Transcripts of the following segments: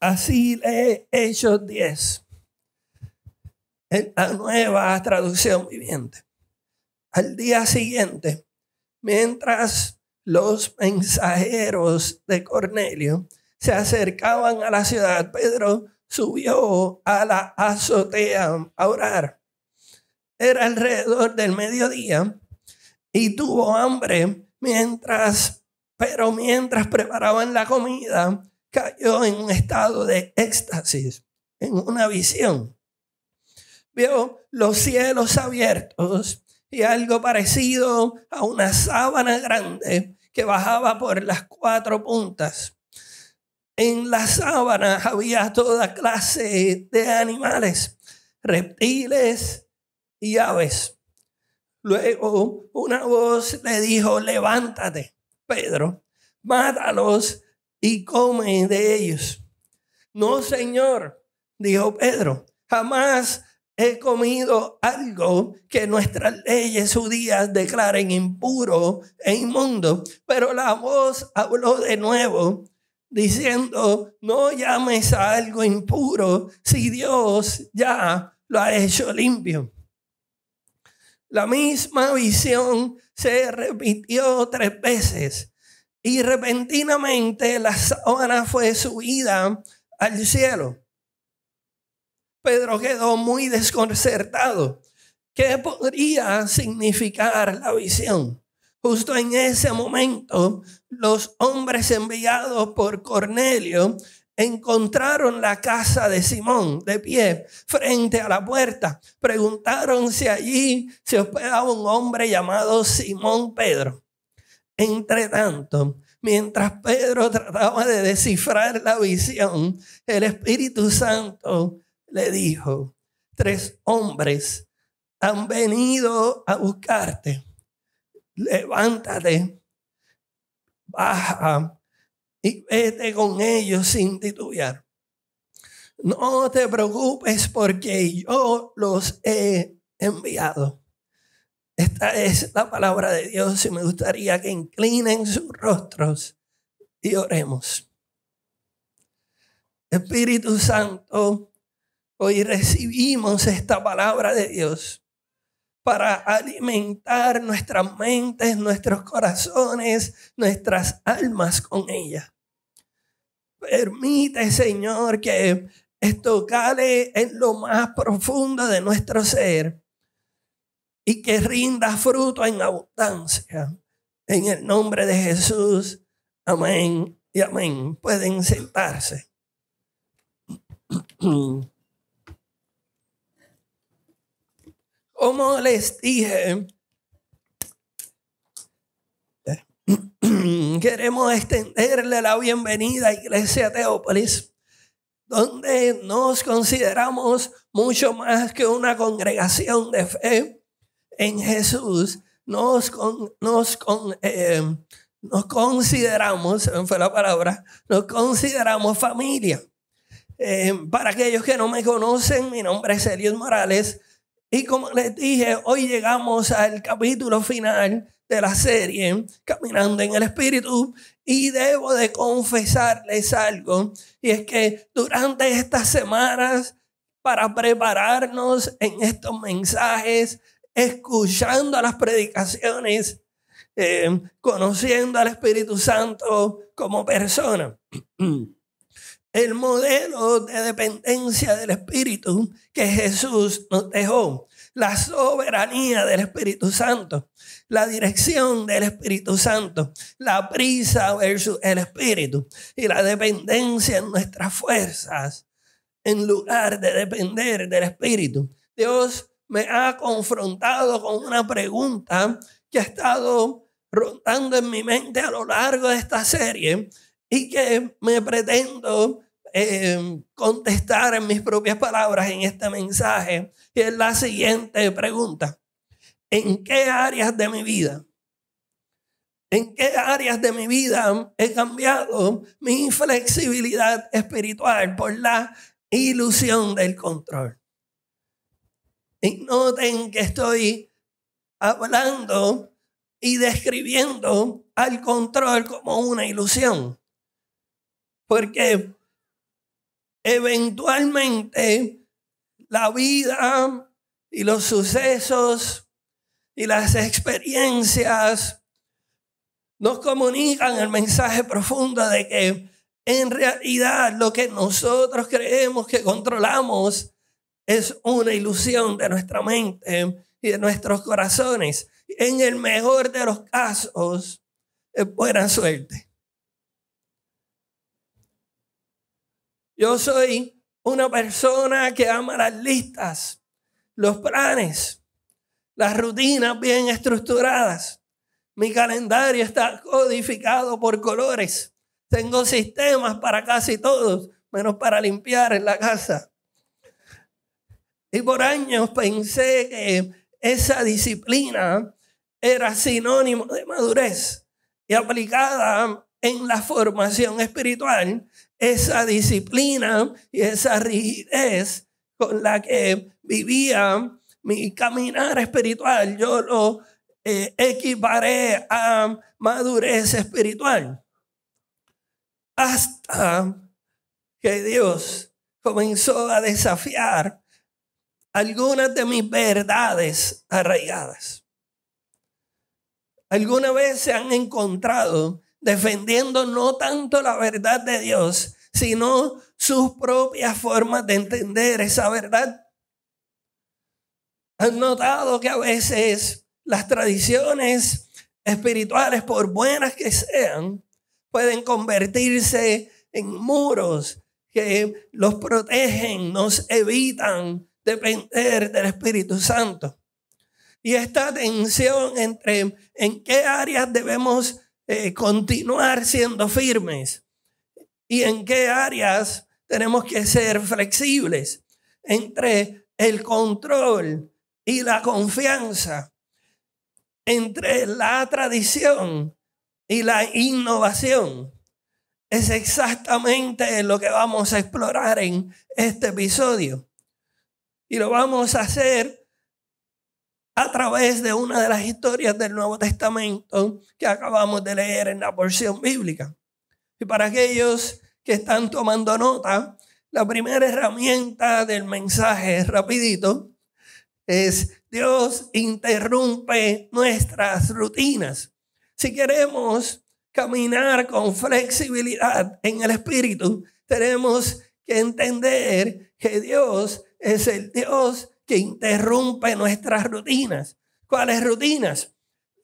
Así lee Hechos 10, en la Nueva Traducción Viviente. Al día siguiente, mientras los mensajeros de Cornelio se acercaban a la ciudad, Pedro subió a la azotea a orar. Era alrededor del mediodía y tuvo hambre pero mientras preparaban la comida, cayó en un estado de éxtasis, en una visión. Vio los cielos abiertos y algo parecido a una sábana grande que bajaba por las 4 puntas. En la sábana había toda clase de animales, reptiles y aves. Luego una voz le dijo: levántate, Pedro, mátalos y come de ellos. No, Señor, dijo Pedro, jamás he comido algo que nuestras leyes judías declaren impuro e inmundo. Pero la voz habló de nuevo, diciendo: no llames a algo impuro si Dios ya lo ha hecho limpio. La misma visión se repitió 3 veces y repentinamente la sábana fue subida al cielo. Pedro quedó muy desconcertado. ¿Qué podría significar la visión? Justo en ese momento, los hombres enviados por Cornelio encontraron la casa de Simón de pie frente a la puerta. Preguntaron si allí se hospedaba un hombre llamado Simón Pedro. Entre tanto, mientras Pedro trataba de descifrar la visión, el Espíritu Santo le dijo: 3 hombres han venido a buscarte. Levántate, baja y vete con ellos sin titubear. No te preocupes porque yo los he enviado. Esta es la palabra de Dios y me gustaría que inclinen sus rostros y oremos. Espíritu Santo, hoy recibimos esta palabra de Dios para alimentar nuestras mentes, nuestros corazones, nuestras almas con ella. Permite, Señor, que esto cale en lo más profundo de nuestro ser y que rinda fruto en abundancia. En el nombre de Jesús, amén y amén. Pueden sentarse. Como les dije, queremos extenderle la bienvenida a Iglesia Teópolis, donde nos consideramos mucho más que una congregación de fe en Jesús. Nos consideramos familia. Para aquellos que no me conocen, mi nombre es Eliud Morales. Y como les dije, hoy llegamos al capítulo final de la serie Caminando en el Espíritu, y debo de confesarles algo, y es que durante estas semanas, para prepararnos en estos mensajes, escuchando las predicaciones, conociendo al Espíritu Santo como persona, el modelo de dependencia del Espíritu que Jesús nos dejó, la soberanía del Espíritu Santo, la dirección del Espíritu Santo, la prisa versus el Espíritu y la dependencia en nuestras fuerzas en lugar de depender del Espíritu. Dios me ha confrontado con una pregunta que ha estado rondando en mi mente a lo largo de esta serie y que me pretendo contestar en mis propias palabras en este mensaje, y es la siguiente pregunta: ¿en qué áreas de mi vida? ¿En qué áreas de mi vida he cambiado mi flexibilidad espiritual por la ilusión del control? Y noten que estoy hablando y describiendo al control como una ilusión, porque eventualmente la vida y los sucesos y las experiencias nos comunican el mensaje profundo de que en realidad lo que nosotros creemos que controlamos es una ilusión de nuestra mente y de nuestros corazones. En el mejor de los casos, es buena suerte. Yo soy una persona que ama las listas, los planes, las rutinas bien estructuradas. Mi calendario está codificado por colores. Tengo sistemas para casi todos, menos para limpiar en la casa. Y por años pensé que esa disciplina era sinónimo de madurez. Y aplicada en la formación espiritual, esa disciplina y esa rigidez con la que vivía mi caminar espiritual, yo lo equiparé a madurez espiritual. Hasta que Dios comenzó a desafiar algunas de mis verdades arraigadas. ¿Alguna vez se han encontrado defendiendo no tanto la verdad de Dios, sino sus propias formas de entender esa verdad? ¿Han notado que a veces las tradiciones espirituales, por buenas que sean, pueden convertirse en muros que los protegen, nos evitan depender del Espíritu Santo? Y esta tensión entre en qué áreas debemos continuar siendo firmes y en qué áreas tenemos que ser flexibles, entre el control y la confianza, entre la tradición y la innovación. Es exactamente lo que vamos a explorar en este episodio. Y lo vamos a hacer a través de una de las historias del Nuevo Testamento que acabamos de leer en la porción bíblica. Y para aquellos que están tomando nota, la primera herramienta del mensaje, rapidito, es Dios interrumpe nuestras rutinas. Si queremos caminar con flexibilidad en el Espíritu, tenemos que entender que Dios es el Dios que interrumpe nuestras rutinas. ¿Cuáles rutinas?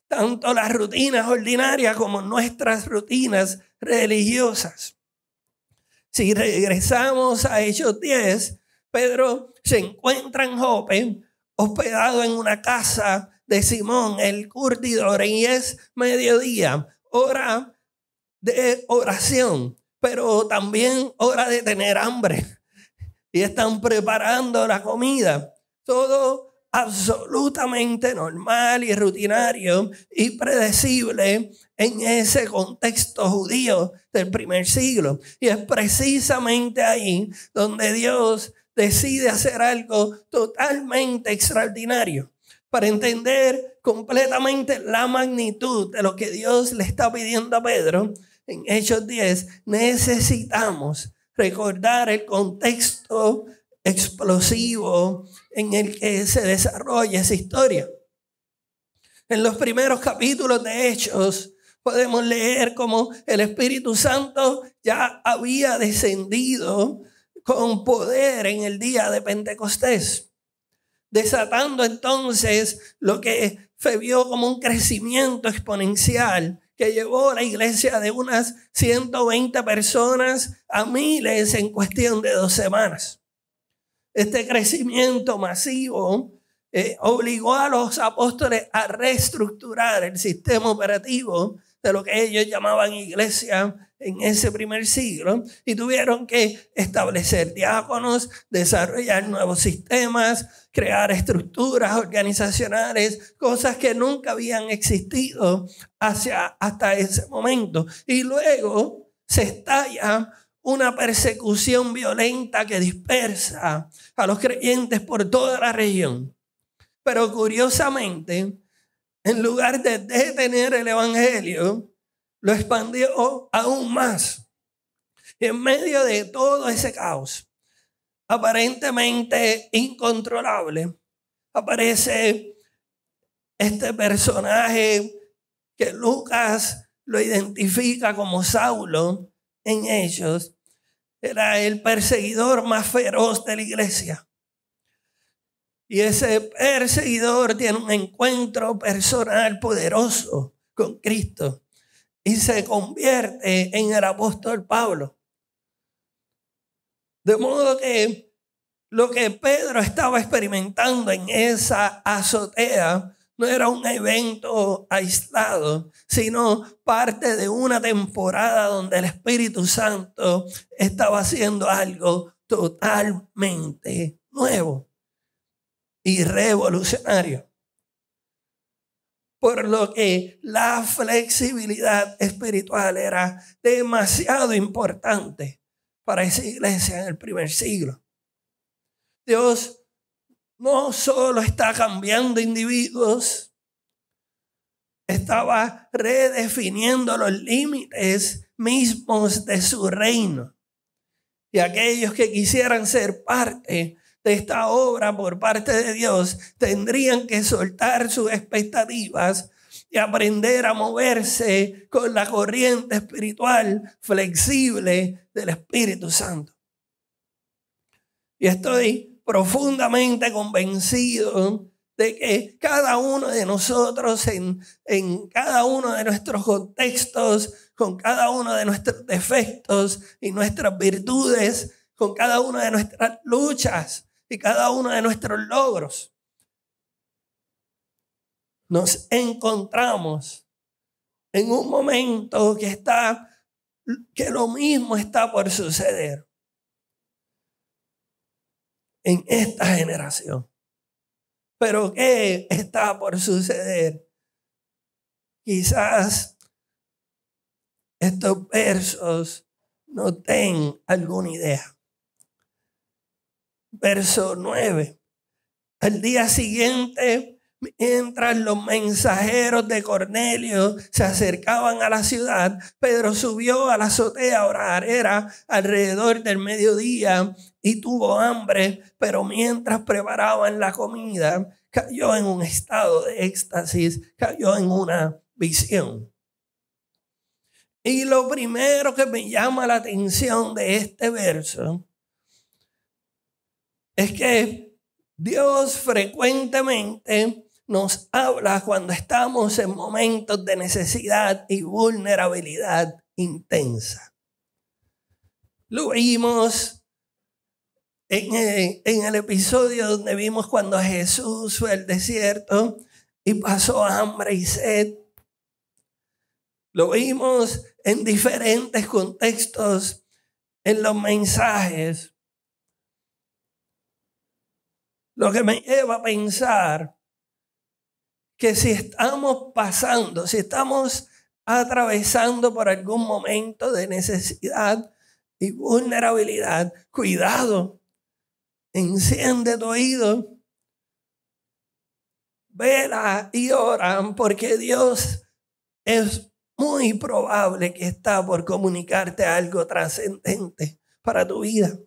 Tanto las rutinas ordinarias como nuestras rutinas religiosas. Si regresamos a Hechos 10, Pedro se encuentra en Jope, hospedado en una casa de Simón el curtidor, y es mediodía, hora de oración, pero también hora de tener hambre. Y están preparando la comida. Todo absolutamente normal y rutinario y predecible en ese contexto judío del primer siglo. Y es precisamente ahí donde Dios decide hacer algo totalmente extraordinario. Para entender completamente la magnitud de lo que Dios le está pidiendo a Pedro, en Hechos 10 necesitamos recordar el contexto explosivo en el que se desarrolla esa historia. En los primeros capítulos de Hechos podemos leer cómo el Espíritu Santo ya había descendido con poder en el día de Pentecostés, desatando entonces lo que se vio como un crecimiento exponencial que llevó a la iglesia de unas 120 personas a miles en cuestión de 2 semanas. Este crecimiento masivo obligó a los apóstoles a reestructurar el sistema operativo de lo que ellos llamaban iglesia en ese primer siglo, y tuvieron que establecer diáconos, desarrollar nuevos sistemas, crear estructuras organizacionales, cosas que nunca habían existido hasta ese momento. Y luego se estalla una persecución violenta que dispersa a los creyentes por toda la región. Pero curiosamente, en lugar de detener el evangelio, lo expandió aún más. Y en medio de todo ese caos, aparentemente incontrolable, aparece este personaje que Lucas lo identifica como Saulo en Hechos. Era el perseguidor más feroz de la iglesia. Y ese perseguidor tiene un encuentro personal poderoso con Cristo y se convierte en el apóstol Pablo. De modo que lo que Pedro estaba experimentando en esa azotea no era un evento aislado, sino parte de una temporada donde el Espíritu Santo estaba haciendo algo totalmente nuevo y revolucionario. Por lo que la flexibilidad espiritual era demasiado importante para esa iglesia en el primer siglo. Dios no solo está cambiando individuos, estaba redefiniendo los límites mismos de su reino. Y aquellos que quisieran ser parte de esta obra por parte de Dios tendrían que soltar sus expectativas y aprender a moverse con la corriente espiritual flexible del Espíritu Santo. Y estoy profundamente convencido de que cada uno de nosotros en cada uno de nuestros contextos, con cada uno de nuestros defectos y nuestras virtudes, con cada una de nuestras luchas y cada uno de nuestros logros, nos encontramos en un momento que lo mismo está por suceder en esta generación. Pero ¿qué está por suceder? Quizás estos versos no den alguna idea. Verso 9. Al día siguiente, mientras los mensajeros de Cornelio se acercaban a la ciudad, Pedro subió a la azotea a orar. Era alrededor del mediodía y tuvo hambre, pero mientras preparaban la comida, cayó en un estado de éxtasis, cayó en una visión. Y lo primero que me llama la atención de este verso es que Dios frecuentemente nos habla cuando estamos en momentos de necesidad y vulnerabilidad intensa. Lo vimos en el episodio donde vimos cuando Jesús fue al desierto y pasó hambre y sed. Lo vimos en diferentes contextos en los mensajes. Lo que me lleva a pensar que si estamos atravesando por algún momento de necesidad y vulnerabilidad, cuidado, enciende tu oído, vela y ora, porque Dios es muy probable que está por comunicarte algo trascendente para tu vida.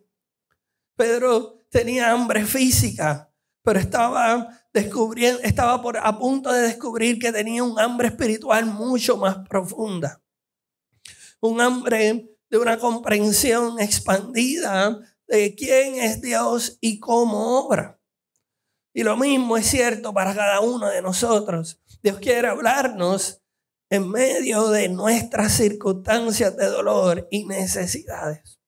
Pedro tenía hambre física, pero estaba a punto de descubrir que tenía un hambre espiritual mucho más profunda. Un hambre de una comprensión expandida de quién es Dios y cómo obra. Y lo mismo es cierto para cada uno de nosotros. Dios quiere hablarnos en medio de nuestras circunstancias de dolor y necesidades.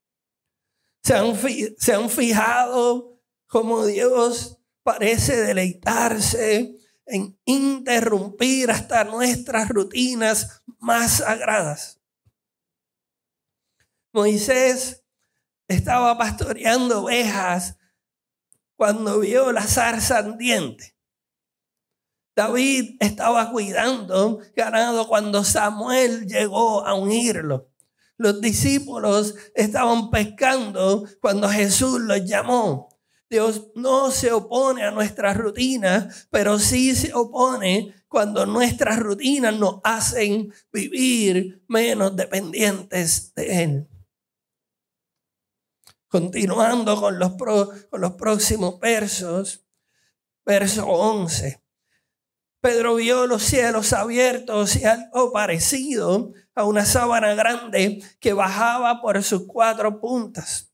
¿Se han fijado cómo Dios parece deleitarse en interrumpir hasta nuestras rutinas más sagradas? Moisés estaba pastoreando ovejas cuando vio la zarza ardiente. David estaba cuidando ganado cuando Samuel llegó a ungirlo. Los discípulos estaban pescando cuando Jesús los llamó. Dios no se opone a nuestras rutinas, pero sí se opone cuando nuestras rutinas nos hacen vivir menos dependientes de Él. Continuando con los próximos versos, verso 11. Pedro vio los cielos abiertos y algo parecido a una sábana grande que bajaba por sus 4 puntas.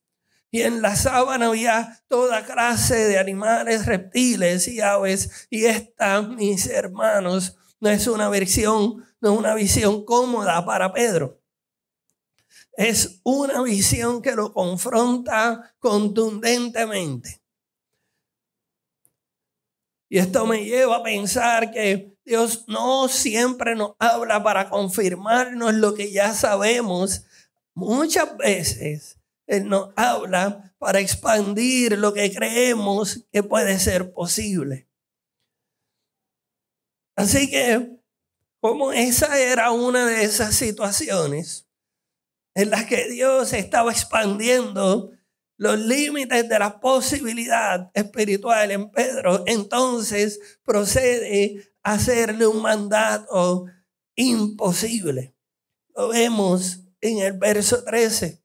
Y en la sábana había toda clase de animales, reptiles y aves. Y esta, mis hermanos, no es una visión cómoda para Pedro. Es una visión que lo confronta contundentemente. Y esto me lleva a pensar que Dios no siempre nos habla para confirmarnos lo que ya sabemos. Muchas veces Él nos habla para expandir lo que creemos que puede ser posible. Así que, como esa era una de esas situaciones en las que Dios estaba expandiendo los límites de la posibilidad espiritual en Pedro, entonces procede a hacerle un mandato imposible. Lo vemos en el verso 13.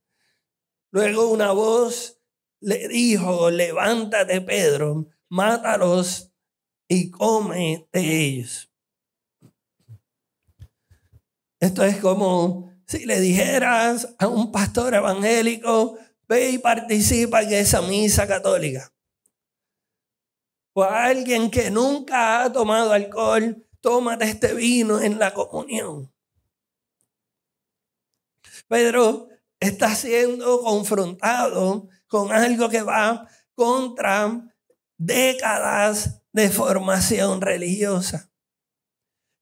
Luego una voz le dijo: levántate, Pedro, mátalos y come de ellos. Esto es como si le dijeras a un pastor evangélico: ve y participa en esa misa católica. O a alguien que nunca ha tomado alcohol: tómate este vino en la comunión. Pedro está siendo confrontado con algo que va contra décadas de formación religiosa.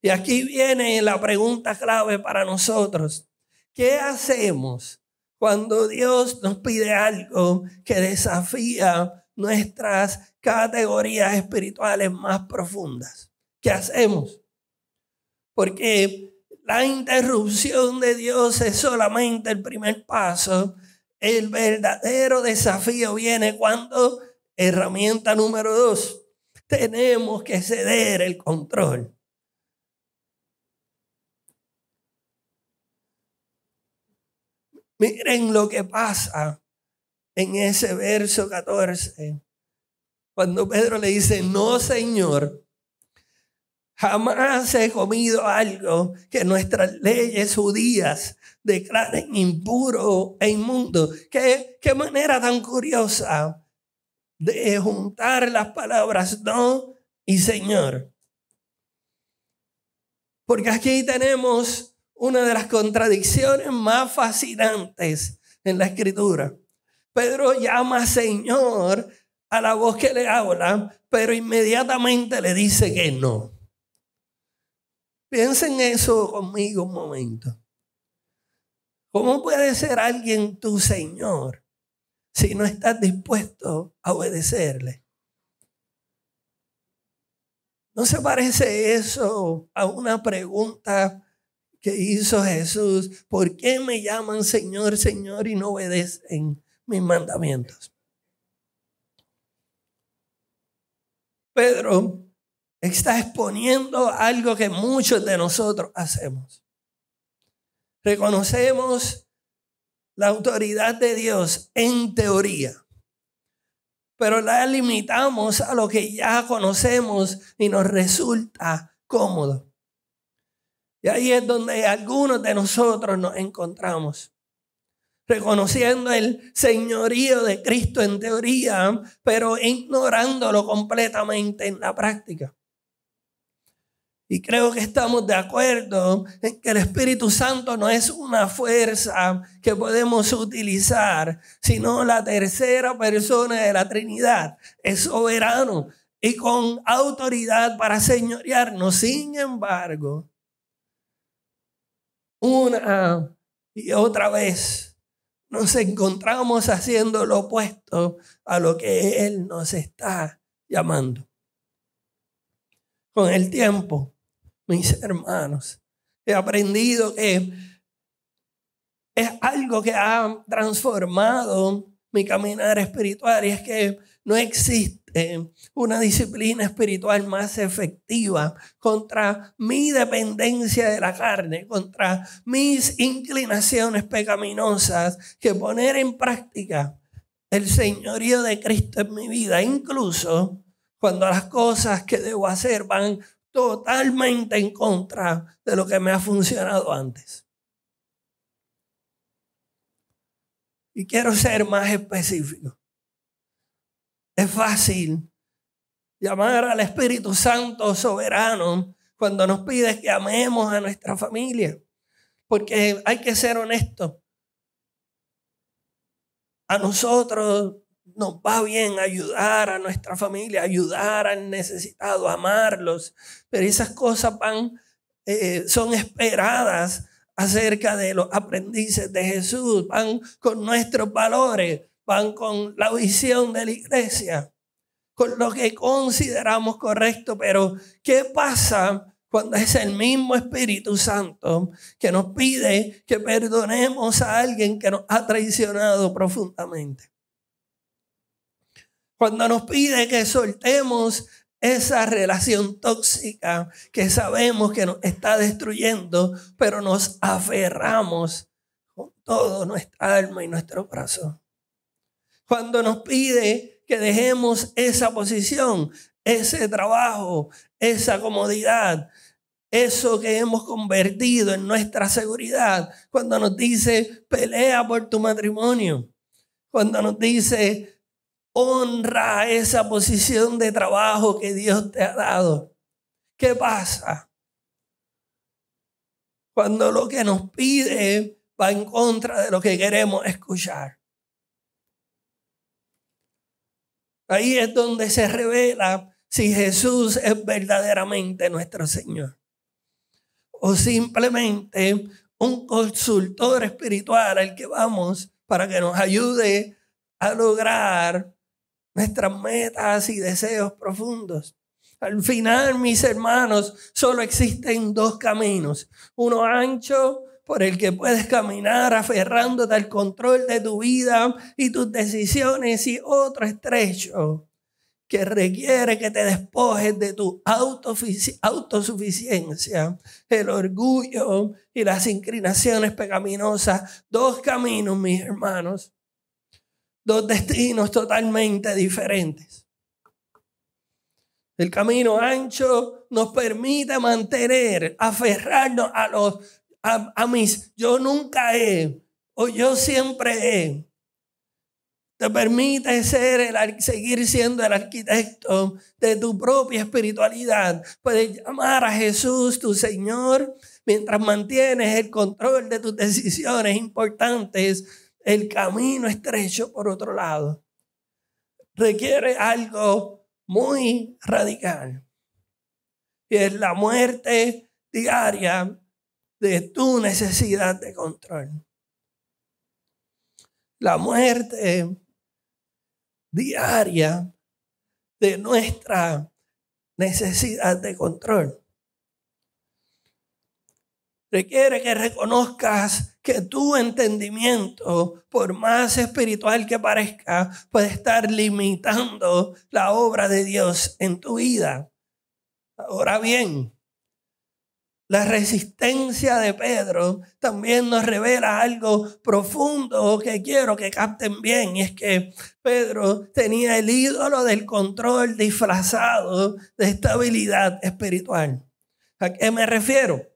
Y aquí viene la pregunta clave para nosotros. ¿Qué hacemos cuando Dios nos pide algo que desafía nuestras categorías espirituales más profundas? ¿Qué hacemos? Porque la interrupción de Dios es solamente el primer paso. El verdadero desafío viene cuando, herramienta número 2, tenemos que ceder el control. Miren lo que pasa en ese verso 14. Cuando Pedro le dice: no, Señor, jamás he comido algo que nuestras leyes judías declaren impuro e inmundo. ¿Qué manera tan curiosa de juntar las palabras no y Señor? Porque aquí tenemos una de las contradicciones más fascinantes en la Escritura. Pedro llama Señor a la voz que le habla, pero inmediatamente le dice que no. Piensen eso conmigo un momento. ¿Cómo puede ser alguien tu Señor si no estás dispuesto a obedecerle? ¿No se parece eso a una pregunta que hizo Jesús? ¿Por qué me llaman Señor, Señor y no obedecen mis mandamientos? Pedro está exponiendo algo que muchos de nosotros hacemos. Reconocemos la autoridad de Dios en teoría, pero la limitamos a lo que ya conocemos y nos resulta cómodo. Y ahí es donde algunos de nosotros nos encontramos, reconociendo el señorío de Cristo en teoría, pero ignorándolo completamente en la práctica. Y creo que estamos de acuerdo en que el Espíritu Santo no es una fuerza que podemos utilizar, sino la tercera persona de la Trinidad. Es soberano y con autoridad para señorearnos. Sin embargo, una y otra vez nos encontramos haciendo lo opuesto a lo que Él nos está llamando. Con el tiempo, mis hermanos, he aprendido que es algo que ha transformado mi caminar espiritual, y es que no existe una disciplina espiritual más efectiva contra mi dependencia de la carne, contra mis inclinaciones pecaminosas, que poner en práctica el señorío de Cristo en mi vida, incluso cuando las cosas que debo hacer van totalmente en contra de lo que me ha funcionado antes. Y quiero ser más específico. Es fácil llamar al Espíritu Santo soberano cuando nos pide que amemos a nuestra familia. Porque hay que ser honestos. A nosotros nos va bien ayudar a nuestra familia, ayudar al necesitado, amarlos. Pero esas cosas son esperadas acerca de los aprendices de Jesús. Van con nuestros valores, van con la visión de la iglesia, con lo que consideramos correcto. Pero ¿qué pasa cuando es el mismo Espíritu Santo que nos pide que perdonemos a alguien que nos ha traicionado profundamente? Cuando nos pide que soltemos esa relación tóxica que sabemos que nos está destruyendo, pero nos aferramos con todo nuestra alma y nuestro corazón. Cuando nos pide que dejemos esa posición, ese trabajo, esa comodidad, eso que hemos convertido en nuestra seguridad. Cuando nos dice, pelea por tu matrimonio. Cuando nos dice, honra esa posición de trabajo que Dios te ha dado. ¿Qué pasa? Cuando lo que nos pide va en contra de lo que queremos escuchar. Ahí es donde se revela si Jesús es verdaderamente nuestro Señor. O simplemente un consultor espiritual al que vamos para que nos ayude a lograr nuestras metas y deseos profundos. Al final, mis hermanos, solo existen dos caminos. Uno ancho, por el que puedes caminar aferrándote al control de tu vida y tus decisiones, y otro estrecho, que requiere que te despojes de tu autosuficiencia, el orgullo y las inclinaciones pecaminosas. Dos caminos, mis hermanos. Dos destinos totalmente diferentes. El camino ancho nos permite aferrarnos a mis yo nunca he o yo siempre he. Te permite seguir siendo el arquitecto de tu propia espiritualidad. Puedes llamar a Jesús tu Señor mientras mantienes el control de tus decisiones importantes. El camino estrecho, por otro lado, requiere algo muy radical. Y es la muerte diaria de tu necesidad de control. La muerte diaria de nuestra necesidad de control. Requiere que reconozcas que tu entendimiento, por más espiritual que parezca, puede estar limitando la obra de Dios en tu vida. Ahora bien, la resistencia de Pedro también nos revela algo profundo que quiero que capten bien. Y es que Pedro tenía el ídolo del control disfrazado de estabilidad espiritual. ¿A qué me refiero?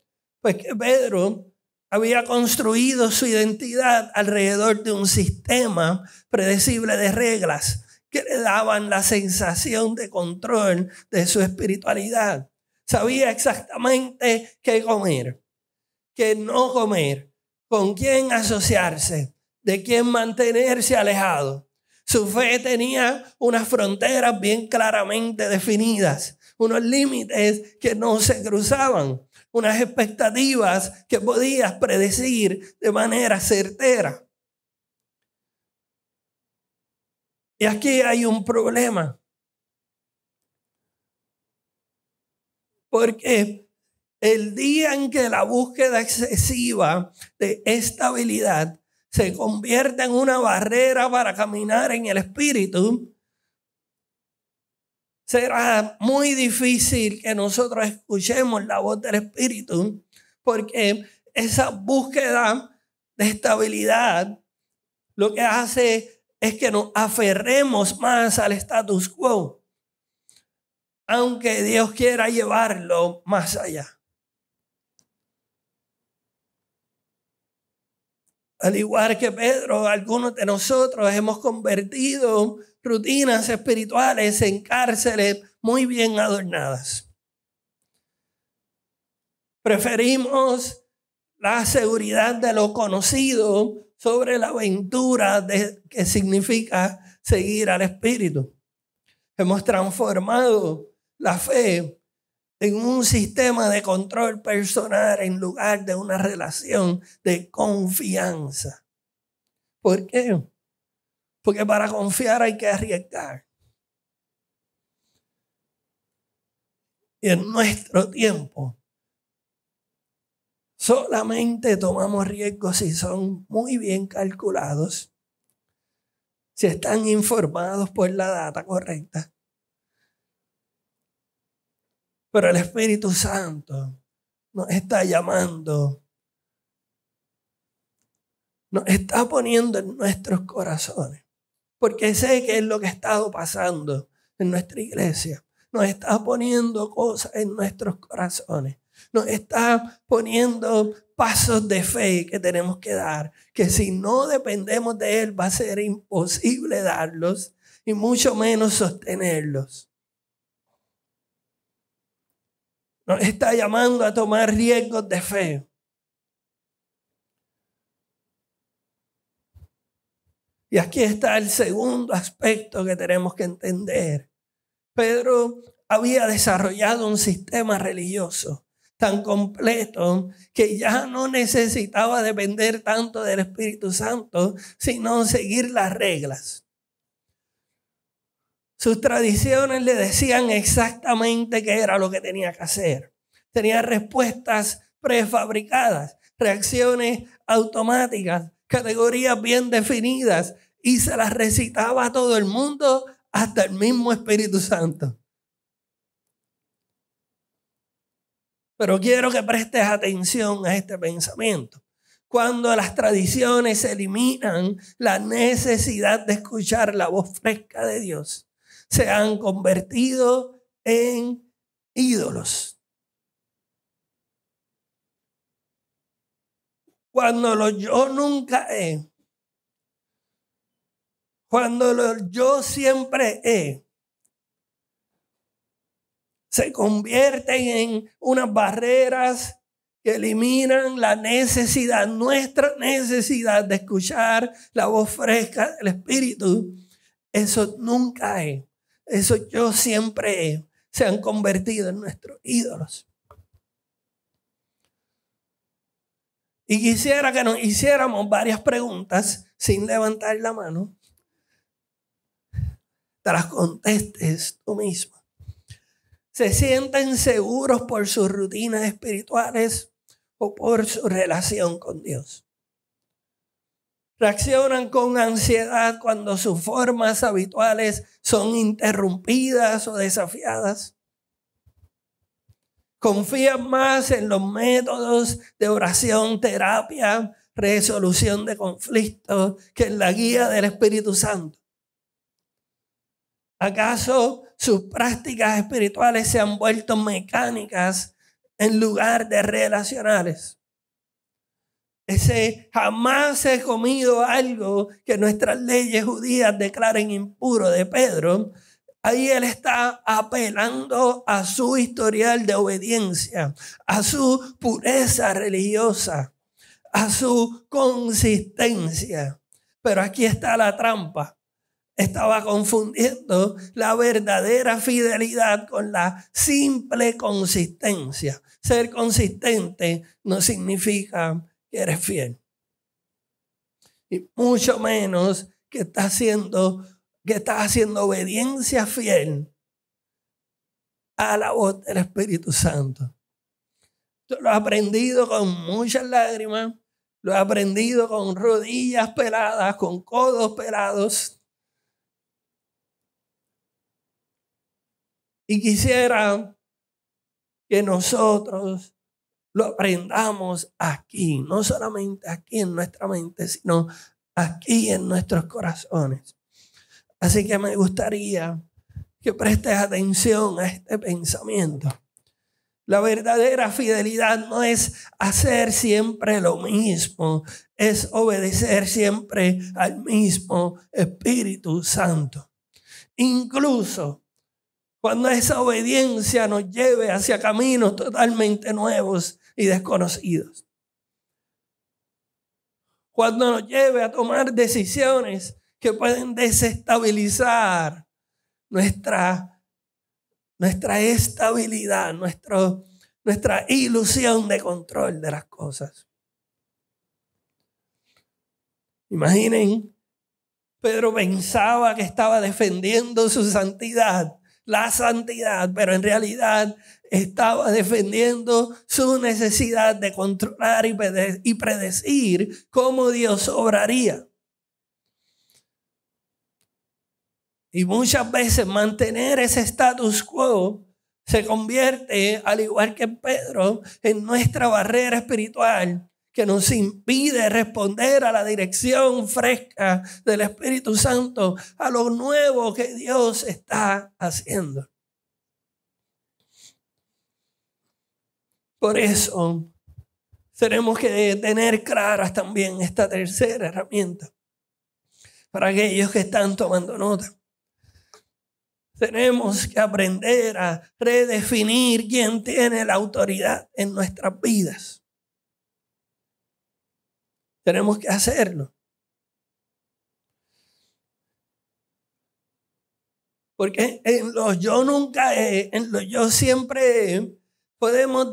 Pues que Pedro había construido su identidad alrededor de un sistema predecible de reglas que le daban la sensación de control de su espiritualidad. Sabía exactamente qué comer, qué no comer, con quién asociarse, de quién mantenerse alejado. Su fe tenía unas fronteras bien claramente definidas, unos límites que no se cruzaban, unas expectativas que podías predecir de manera certera. Y aquí hay un problema. Porque el día en que la búsqueda excesiva de estabilidad se convierte en una barrera para caminar en el espíritu, será muy difícil que nosotros escuchemos la voz del espíritu, porque esa búsqueda de estabilidad lo que hace es que nos aferremos más al status quo, aunque Dios quiera llevarlo más allá. Al igual que Pedro, algunos de nosotros hemos convertido rutinas espirituales en cárceles muy bien adornadas. Preferimos la seguridad de lo conocido sobre la aventura que significa seguir al Espíritu. Hemos transformado la fe en un sistema de control personal en lugar de una relación de confianza. ¿Por qué? Porque para confiar hay que arriesgar. Y en nuestro tiempo solamente tomamos riesgos si son muy bien calculados, si están informados por la data correcta. Pero el Espíritu Santo nos está llamando, nos está poniendo en nuestros corazones, porque sé que es lo que ha estado pasando en nuestra iglesia. Nos está poniendo cosas en nuestros corazones. Nos está poniendo pasos de fe que tenemos que dar, que si no dependemos de Él va a ser imposible darlos y mucho menos sostenerlos. Nos está llamando a tomar riesgos de fe. Y aquí está el segundo aspecto que tenemos que entender. Pedro había desarrollado un sistema religioso tan completo que ya no necesitaba depender tanto del Espíritu Santo, sino seguir las reglas. Sus tradiciones le decían exactamente qué era lo que tenía que hacer. Tenía respuestas prefabricadas, reacciones automáticas, categorías bien definidas y se las recitaba a todo el mundo, hasta el mismo Espíritu Santo. Pero quiero que prestes atención a este pensamiento. Cuando las tradiciones eliminan la necesidad de escuchar la voz fresca de Dios, se han convertido en ídolos. Cuando lo yo nunca he, cuando lo yo siempre he, se convierten en unas barreras que eliminan la necesidad, nuestra necesidad de escuchar la voz fresca del Espíritu. Eso nunca es. Eso yo siempre he. Se han convertido en nuestros ídolos. Y quisiera que nos hiciéramos varias preguntas sin levantar la mano. Te las contestes tú mismo. ¿Se sienten seguros por sus rutinas espirituales o por su relación con Dios? ¿Reaccionan con ansiedad cuando sus formas habituales son interrumpidas o desafiadas? ¿Confían más en los métodos de oración, terapia, resolución de conflictos que en la guía del Espíritu Santo? ¿Acaso sus prácticas espirituales se han vuelto mecánicas en lugar de relacionales? Ese jamás he comido algo que nuestras leyes judías declaren impuro de Pedro, ahí él está apelando a su historial de obediencia, a su pureza religiosa, a su consistencia. Pero aquí está la trampa. Estaba confundiendo la verdadera fidelidad con la simple consistencia. Ser consistente no significa que eres fiel. Y mucho menos que estás haciendo obediencia fiel a la voz del Espíritu Santo. Yo lo he aprendido con muchas lágrimas, lo he aprendido con rodillas peladas, con codos pelados. Y quisiera que nosotros lo aprendamos aquí, no solamente aquí en nuestra mente, sino aquí en nuestros corazones. Así que me gustaría que prestes atención a este pensamiento. La verdadera fidelidad no es hacer siempre lo mismo, es obedecer siempre al mismo Espíritu Santo. Incluso cuando esa obediencia nos lleve hacia caminos totalmente nuevos y desconocidos. Cuando nos lleve a tomar decisiones que pueden desestabilizar nuestra estabilidad, nuestra ilusión de control de las cosas. Imaginen, Pedro pensaba que estaba defendiendo su santidad, la santidad, pero en realidad estaba defendiendo su necesidad de controlar y predecir cómo Dios obraría. Y muchas veces mantener ese status quo se convierte, al igual que Pedro, en nuestra barrera espiritual que nos impide responder a la dirección fresca del Espíritu Santo, a lo nuevo que Dios está haciendo. Por eso tenemos que tener claras también esta tercera herramienta para aquellos que están tomando nota. Tenemos que aprender a redefinir quién tiene la autoridad en nuestras vidas. Tenemos que hacerlo. Porque en los yo nunca he, en los yo siempre he, podemos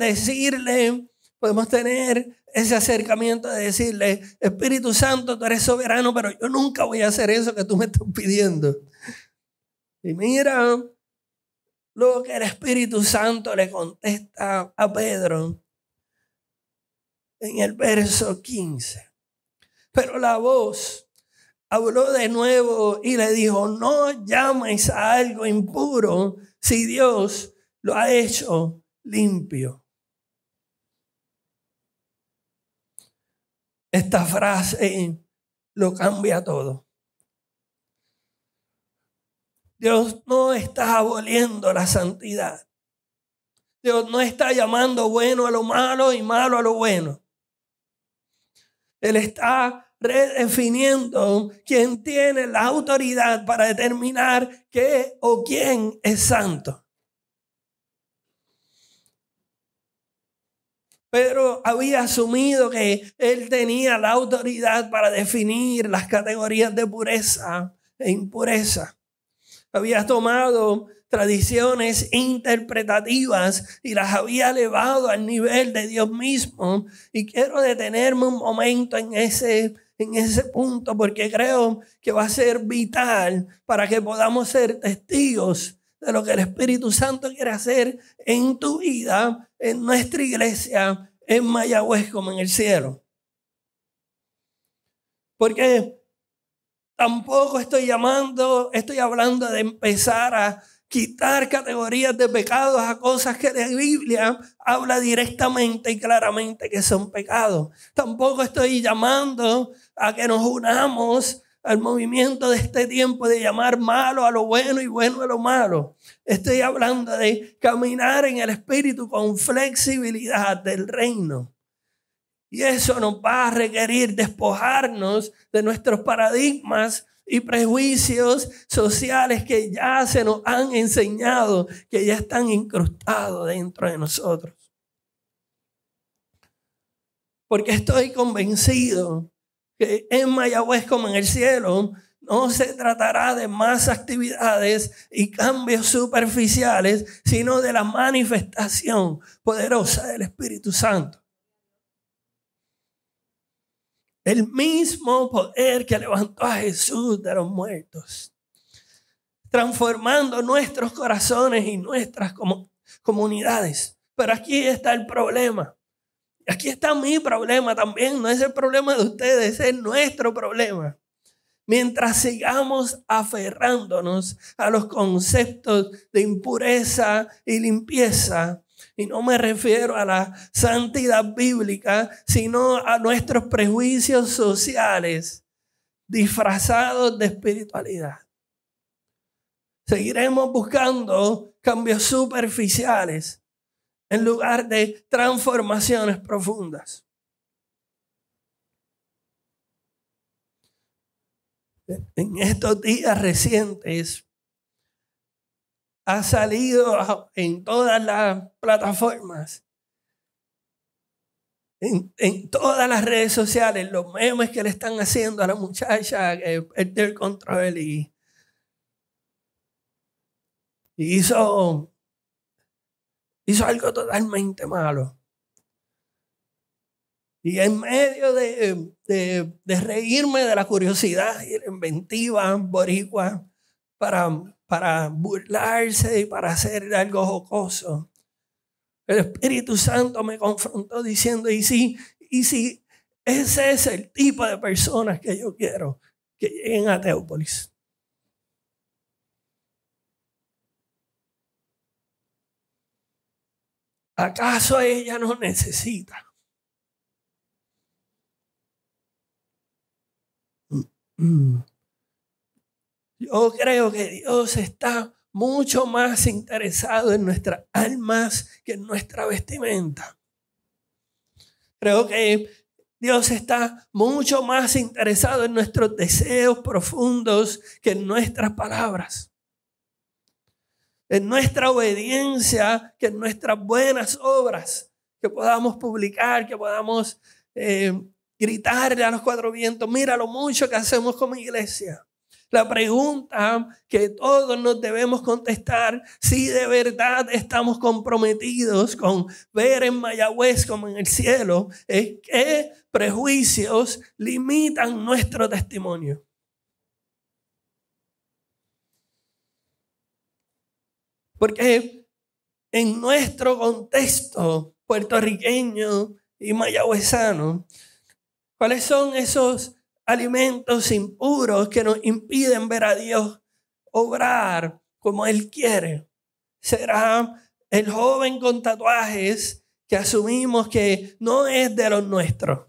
tener ese acercamiento de decirle, Espíritu Santo, tú eres soberano, pero yo nunca voy a hacer eso que tú me estás pidiendo. Y mira lo que el Espíritu Santo le contesta a Pedro en el verso 15. Pero la voz habló de nuevo y le dijo, no llames a algo impuro si Dios lo ha hecho limpio. Esta frase lo cambia todo. Dios no está aboliendo la santidad. Dios no está llamando bueno a lo malo y malo a lo bueno. Él está redefiniendo quién tiene la autoridad para determinar qué o quién es santo. Pedro había asumido que él tenía la autoridad para definir las categorías de pureza e impureza. Había tomado tradiciones interpretativas y las había elevado al nivel de Dios mismo. Y quiero detenerme un momento en ese punto porque creo que va a ser vital para que podamos ser testigos de lo que el Espíritu Santo quiere hacer en tu vida, en nuestra iglesia, en Mayagüez como en el cielo. Porque tampoco estoy hablando de empezar a quitar categorías de pecados a cosas que la Biblia habla directamente y claramente que son pecados. Tampoco estoy llamando a que nos unamos al movimiento de este tiempo de llamar malo a lo bueno y bueno a lo malo. Estoy hablando de caminar en el Espíritu con flexibilidad del reino. Y eso nos va a requerir despojarnos de nuestros paradigmas y prejuicios sociales que ya se nos han enseñado, que ya están incrustados dentro de nosotros. Porque estoy convencido que en Mayagüez como en el cielo no se tratará de más actividades y cambios superficiales, sino de la manifestación poderosa del Espíritu Santo. El mismo poder que levantó a Jesús de los muertos, transformando nuestros corazones y nuestras comunidades. Pero aquí está el problema. Aquí está mi problema también. No es el problema de ustedes, es nuestro problema. Mientras sigamos aferrándonos a los conceptos de impureza y limpieza, y no me refiero a la santidad bíblica, sino a nuestros prejuicios sociales, disfrazados de espiritualidad. Seguiremos buscando cambios superficiales en lugar de transformaciones profundas. En estos días recientes ha salido en todas las plataformas, en todas las redes sociales, los memes que le están haciendo a la muchacha que perdió el control y hizo algo totalmente malo. Y en medio de reírme de la curiosidad y la inventiva boricua para burlarse y para hacer algo jocoso, el Espíritu Santo me confrontó diciendo, ¿y si ese es el tipo de personas que yo quiero que lleguen a Teópolis? ¿Acaso ella no necesita? Yo creo que Dios está mucho más interesado en nuestras almas que en nuestra vestimenta. Creo que Dios está mucho más interesado en nuestros deseos profundos que en nuestras palabras. En nuestra obediencia, que en nuestras buenas obras que podamos publicar, que podamos gritarle a los cuatro vientos, mira lo mucho que hacemos como iglesia. La pregunta que todos nos debemos contestar, si de verdad estamos comprometidos con ver en Mayagüez como en el cielo, es qué prejuicios limitan nuestro testimonio. Porque en nuestro contexto puertorriqueño y mayagüezano, ¿cuáles son esos alimentos impuros que nos impiden ver a Dios obrar como Él quiere? ¿Será el joven con tatuajes que asumimos que no es de los nuestros?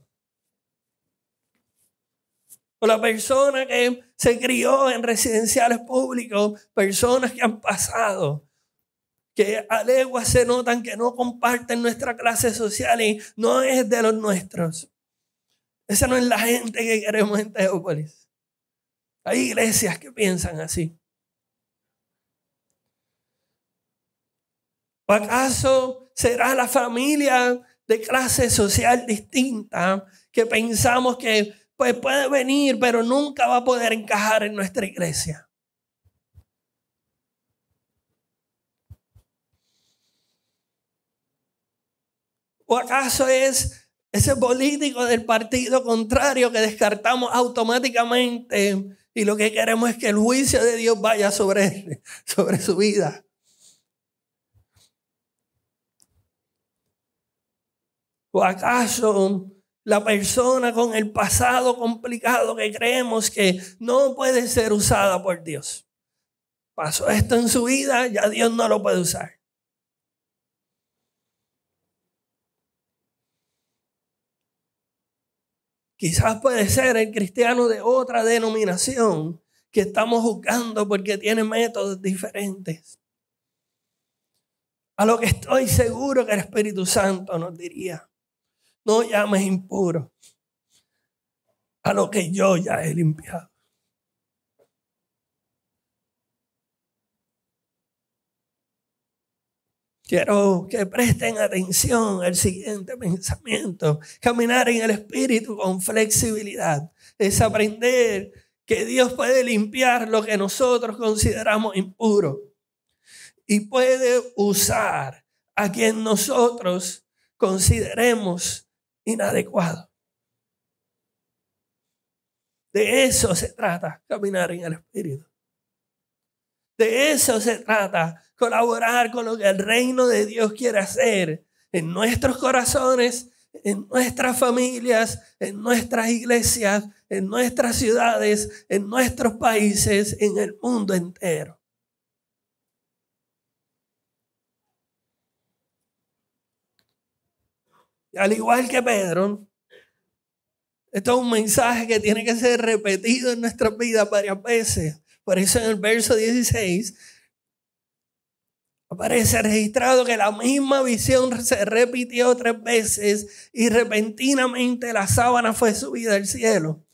O la persona que se crió en residenciales públicos, personas que han pasado, que a leguas se notan que no comparten nuestra clase social y no es de los nuestros. Esa no es la gente que queremos en Teópolis. Hay iglesias que piensan así. ¿O acaso será la familia de clase social distinta que pensamos que pues, puede venir pero nunca va a poder encajar en nuestra iglesia? ¿O acaso es ese político del partido contrario que descartamos automáticamente y lo que queremos es que el juicio de Dios vaya sobre él, sobre su vida? ¿O acaso la persona con el pasado complicado que creemos que no puede ser usada por Dios? Pasó esto en su vida, ya Dios no lo puede usar. Quizás puede ser el cristiano de otra denominación que estamos juzgando porque tiene métodos diferentes. A lo que estoy seguro que el Espíritu Santo nos diría, no llames impuro a lo que yo ya he limpiado. Quiero que presten atención al siguiente pensamiento. Caminar en el Espíritu con flexibilidad es aprender que Dios puede limpiar lo que nosotros consideramos impuro y puede usar a quien nosotros consideremos inadecuado. De eso se trata, caminar en el Espíritu. De eso se trata, colaborar con lo que el reino de Dios quiere hacer en nuestros corazones, en nuestras familias, en nuestras iglesias, en nuestras ciudades, en nuestros países, en el mundo entero. Y al igual que Pedro, Esto es un mensaje que tiene que ser repetido en nuestras vidas varias veces. Por eso en el verso 16 aparece registrado que la misma visión se repitió 3 veces y repentinamente la sábana fue subida al cielo.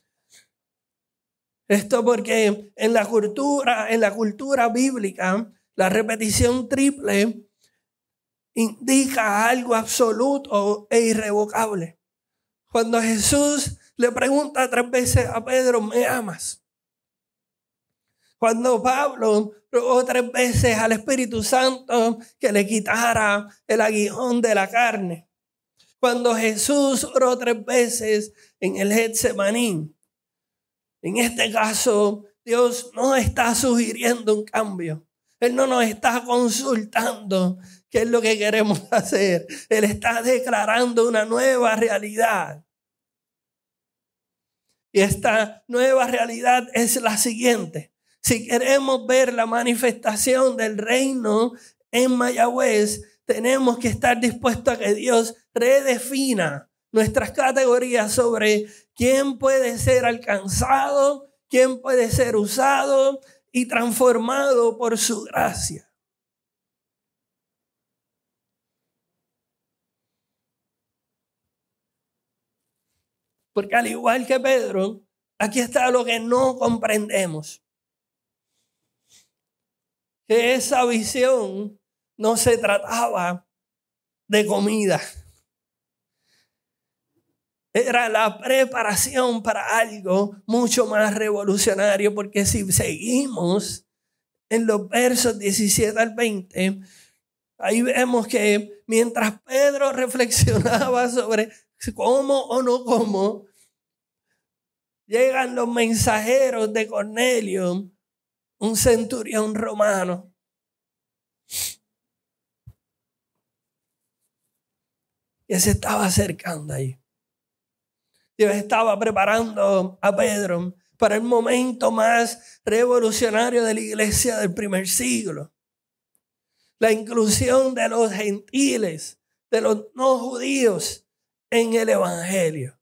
Esto porque en la cultura bíblica, la repetición triple indica algo absoluto e irrevocable. Cuando Jesús le pregunta 3 veces a Pedro, ¿me amas? Cuando Pablo rogó 3 veces al Espíritu Santo que le quitara el aguijón de la carne. Cuando Jesús oró 3 veces en el Getsemaní. En este caso, Dios no está sugiriendo un cambio. Él no nos está consultando qué es lo que queremos hacer. Él está declarando una nueva realidad. Y esta nueva realidad es la siguiente. Si queremos ver la manifestación del reino en Mayagüez, tenemos que estar dispuestos a que Dios redefina nuestras categorías sobre quién puede ser alcanzado, quién puede ser usado y transformado por su gracia. Porque al igual que Pedro, aquí está lo que no comprendemos. Que esa visión no se trataba de comida. Era la preparación para algo mucho más revolucionario, porque si seguimos en los versos 17 al 20, ahí vemos que mientras Pedro reflexionaba sobre cómo o no cómo, llegan los mensajeros de Cornelio, un centurión romano. Que se estaba acercando ahí. Dios estaba preparando a Pedro para el momento más revolucionario de la iglesia del primer siglo. La inclusión de los gentiles, de los no judíos en el evangelio.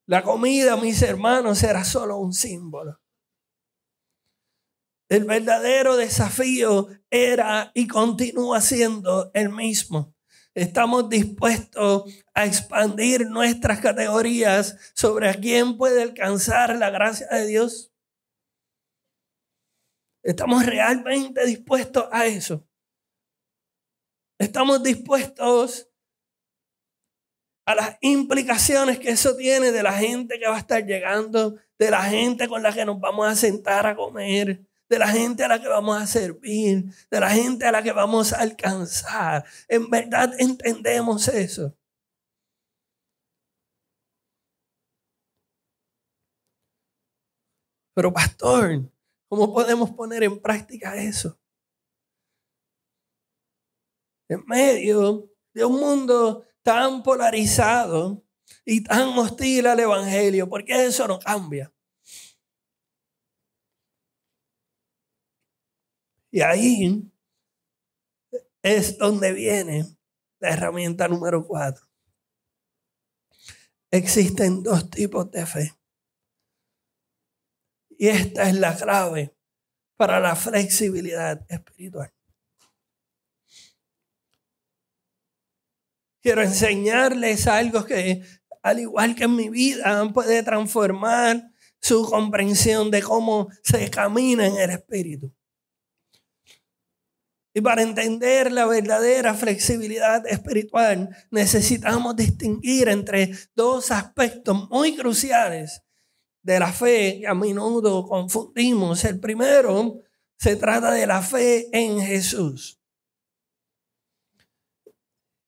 La comida, mis hermanos, era solo un símbolo. El verdadero desafío era y continúa siendo el mismo. Estamos dispuestos a expandir nuestras categorías sobre a quién puede alcanzar la gracia de Dios. Estamos realmente dispuestos a eso. Estamos dispuestos a las implicaciones que eso tiene de la gente que va a estar llegando, de la gente con la que nos vamos a sentar a comer, de la gente a la que vamos a servir, de la gente a la que vamos a alcanzar. En verdad entendemos eso. Pero pastor, ¿cómo podemos poner en práctica eso? En medio de un mundo tan polarizado y tan hostil al evangelio, porque eso no cambia. Y ahí es donde viene la herramienta número 4. Existen 2 tipos de fe. Y esta es la clave para la flexibilidad espiritual. Quiero enseñarles algo que, al igual que en mi vida, puede transformar su comprensión de cómo se camina en el espíritu. Y para entender la verdadera flexibilidad espiritual, necesitamos distinguir entre 2 aspectos muy cruciales de la fe que a menudo confundimos. El primero se trata de la fe en Jesús.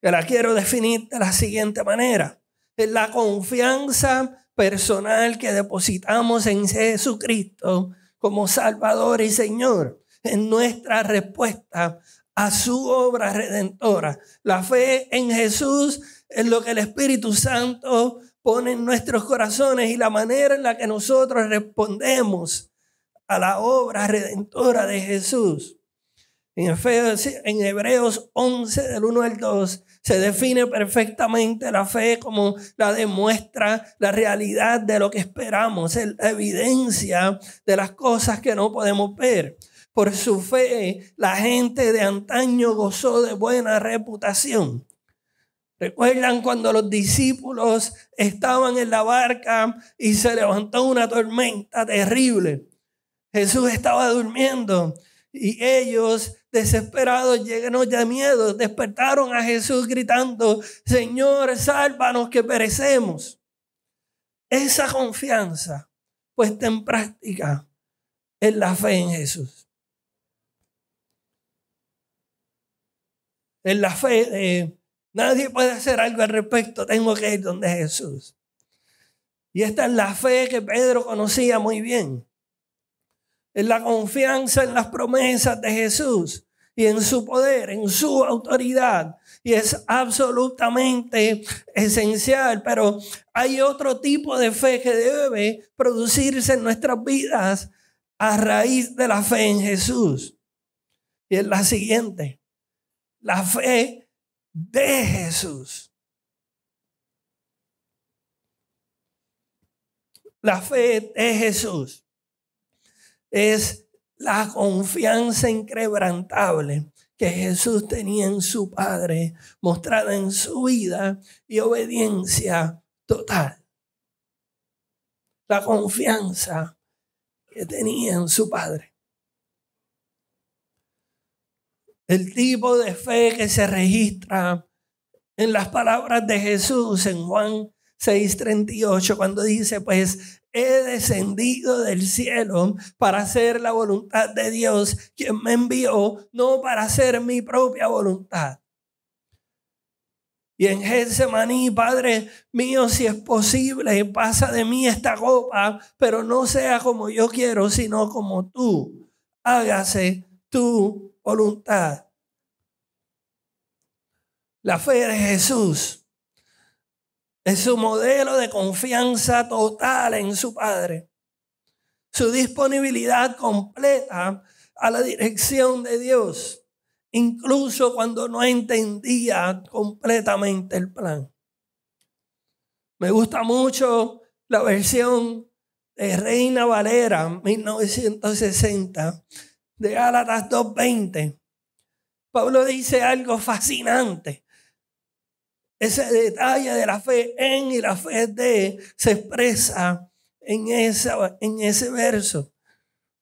Que la quiero definir de la siguiente manera. Es la confianza personal que depositamos en Jesucristo como Salvador y Señor, en nuestra respuesta a su obra redentora. La fe en Jesús es lo que el Espíritu Santo pone en nuestros corazones y la manera en la que nosotros respondemos a la obra redentora de Jesús. En Hebreos 11, del 1 al 2, se define perfectamente la fe como la demuestra la realidad de lo que esperamos, la evidencia de las cosas que no podemos ver. Por su fe, la gente de antaño gozó de buena reputación. ¿Recuerdan cuando los discípulos estaban en la barca y se levantó una tormenta terrible? Jesús estaba durmiendo y ellos, desesperados, llenos de miedo, despertaron a Jesús gritando: Señor, sálvanos que perecemos. Esa confianza puesta en práctica es la fe en Jesús. En la fe de nadie puede hacer algo al respecto, tengo que ir donde Jesús. Y esta es la fe que Pedro conocía muy bien. Es la confianza en las promesas de Jesús y en su poder, en su autoridad. Y es absolutamente esencial. Pero hay otro tipo de fe que debe producirse en nuestras vidas a raíz de la fe en Jesús. Y es la siguiente: la fe de Jesús. La fe de Jesús es la confianza inquebrantable que Jesús tenía en su Padre, mostrada en su vida y obediencia total. La confianza que tenía en su Padre. El tipo de fe que se registra en las palabras de Jesús en Juan 6:38, cuando dice: pues he descendido del cielo para hacer la voluntad de Dios, quien me envió, no para hacer mi propia voluntad. Y en Getsemaní: Padre mío, si es posible, pasa de mí esta copa, pero no sea como yo quiero, sino como tú. Hágase tu voluntad. La fe de Jesús es su modelo de confianza total en su Padre. Su disponibilidad completa a la dirección de Dios, incluso cuando no entendía completamente el plan. Me gusta mucho la versión de Reina Valera 1960 de Gálatas 2:20. Pablo dice algo fascinante. Ese detalle de la fe en y la fe de se expresa en ese verso.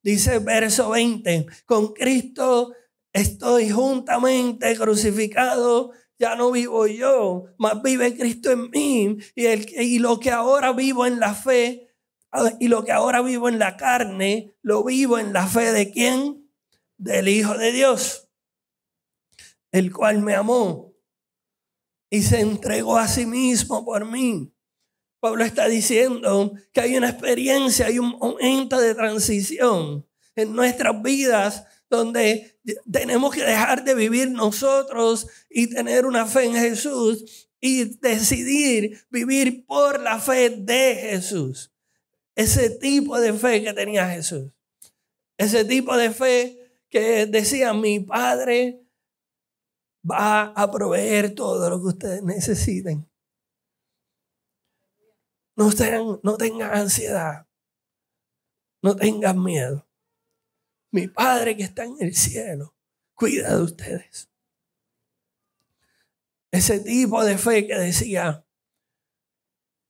Dice verso 20: con Cristo estoy juntamente crucificado, ya no vivo yo, mas vive Cristo en mí. Y lo que ahora vivo en la fe y lo que ahora vivo en la carne, lo vivo en la fe de ¿quién? Del Hijo de Dios, el cual me amó y se entregó a sí mismo por mí. Pablo está diciendo que hay una experiencia, hay un momento de transición en nuestras vidas donde tenemos que dejar de vivir nosotros y tener una fe en Jesús y decidir vivir por la fe de Jesús. Ese tipo de fe que tenía Jesús. Ese tipo de fe que decía: mi Padre va a proveer todo lo que ustedes necesiten. No tengan ansiedad. No tengan miedo. Mi Padre que está en el cielo cuida de ustedes. Ese tipo de fe que decía: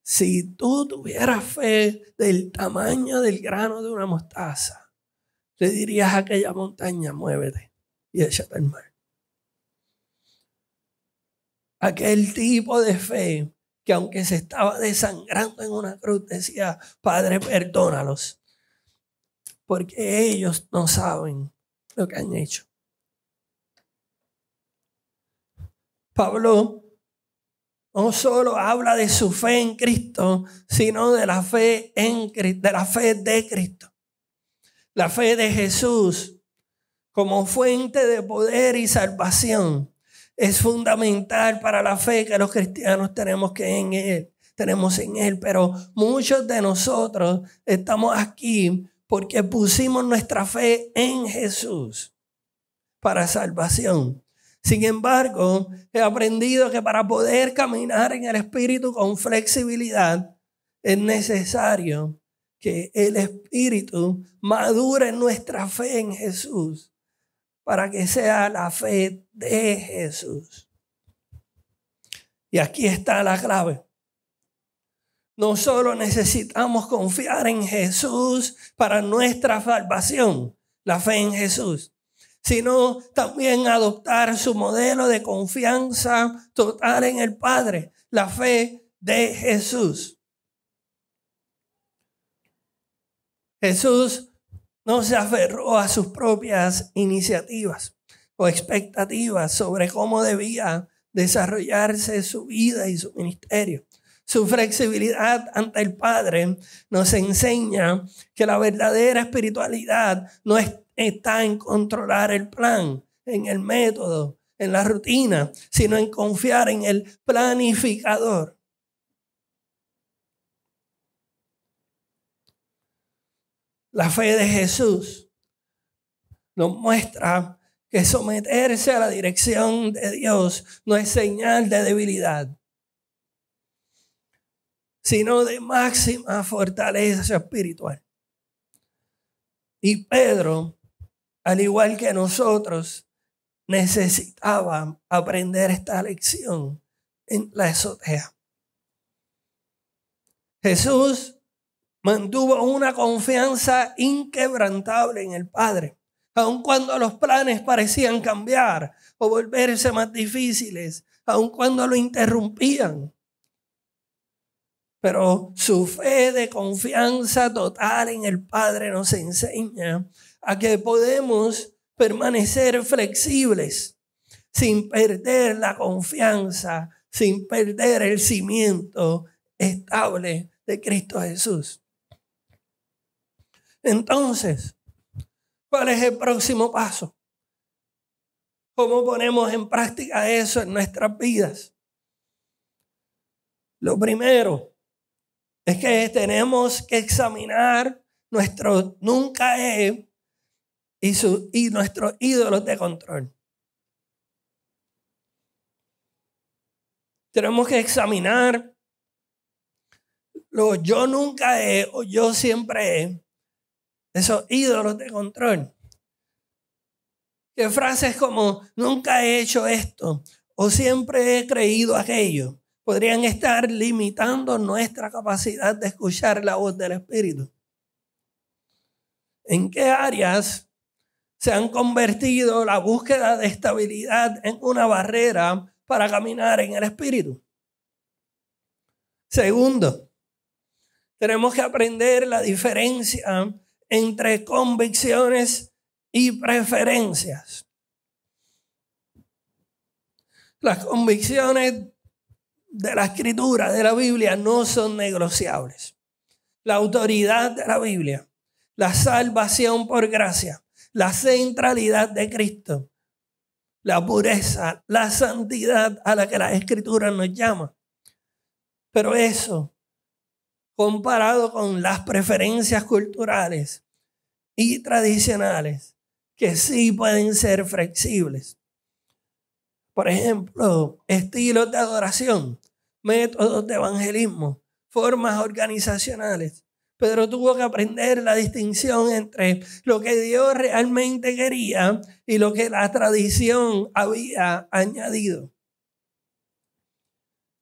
si tú tuvieras fe del tamaño del grano de una mostaza, le dirías a aquella montaña: muévete y échate al mar. Aquel tipo de fe que aunque se estaba desangrando en una cruz decía: Padre, perdónalos, porque ellos no saben lo que han hecho. Pablo no solo habla de su fe en Cristo, sino de la fe en Cristo, de la fe de Cristo. La fe de Jesús como fuente de poder y salvación es fundamental para la fe que los cristianos tenemos en Él. Pero muchos de nosotros estamos aquí porque pusimos nuestra fe en Jesús. para salvación. Sin embargo, he aprendido que para poder caminar en el Espíritu con flexibilidad, es necesario que el Espíritu madure nuestra fe en Jesús para que sea la fe de Jesús. Y aquí está la clave. No solo necesitamos confiar en Jesús para nuestra salvación, la fe en Jesús, sino también adoptar su modelo de confianza total en el Padre, la fe de Jesús. Jesús no se aferró a sus propias iniciativas o expectativas sobre cómo debía desarrollarse su vida y su ministerio. Su flexibilidad ante el Padre nos enseña que la verdadera espiritualidad no está en controlar el plan, en el método, en la rutina, sino en confiar en el planificador. La fe de Jesús nos muestra que someterse a la dirección de Dios no es señal de debilidad, sino de máxima fortaleza espiritual. Y Pedro, al igual que nosotros, necesitaba aprender esta lección en la azotea. Jesús mantuvo una confianza inquebrantable en el Padre, aun cuando los planes parecían cambiar o volverse más difíciles, aun cuando lo interrumpían. Pero su fe de confianza total en el Padre nos enseña a que podemos permanecer flexibles sin perder la confianza, sin perder el cimiento estable de Cristo Jesús. Entonces, ¿cuál es el próximo paso? ¿Cómo ponemos en práctica eso en nuestras vidas? Lo primero es que tenemos que examinar nuestro nunca he y nuestros ídolos de control. Tenemos que examinar lo yo nunca he o yo siempre he, esos ídolos de control. Que frases como nunca he hecho esto o siempre he creído aquello podrían estar limitando nuestra capacidad de escuchar la voz del Espíritu. ¿En qué áreas se han convertido la búsqueda de estabilidad en una barrera para caminar en el Espíritu? Segundo, tenemos que aprender la diferencia entre convicciones y preferencias. Las convicciones de la Escritura, de la Biblia, no son negociables. La autoridad de la Biblia, la salvación por gracia, la centralidad de Cristo, la pureza, la santidad a la que la Escritura nos llama. Pero eso, comparado con las preferencias culturales y tradicionales, que sí pueden ser flexibles. Por ejemplo, estilos de adoración, métodos de evangelismo, formas organizacionales. Pedro tuvo que aprender la distinción entre lo que Dios realmente quería y lo que la tradición había añadido.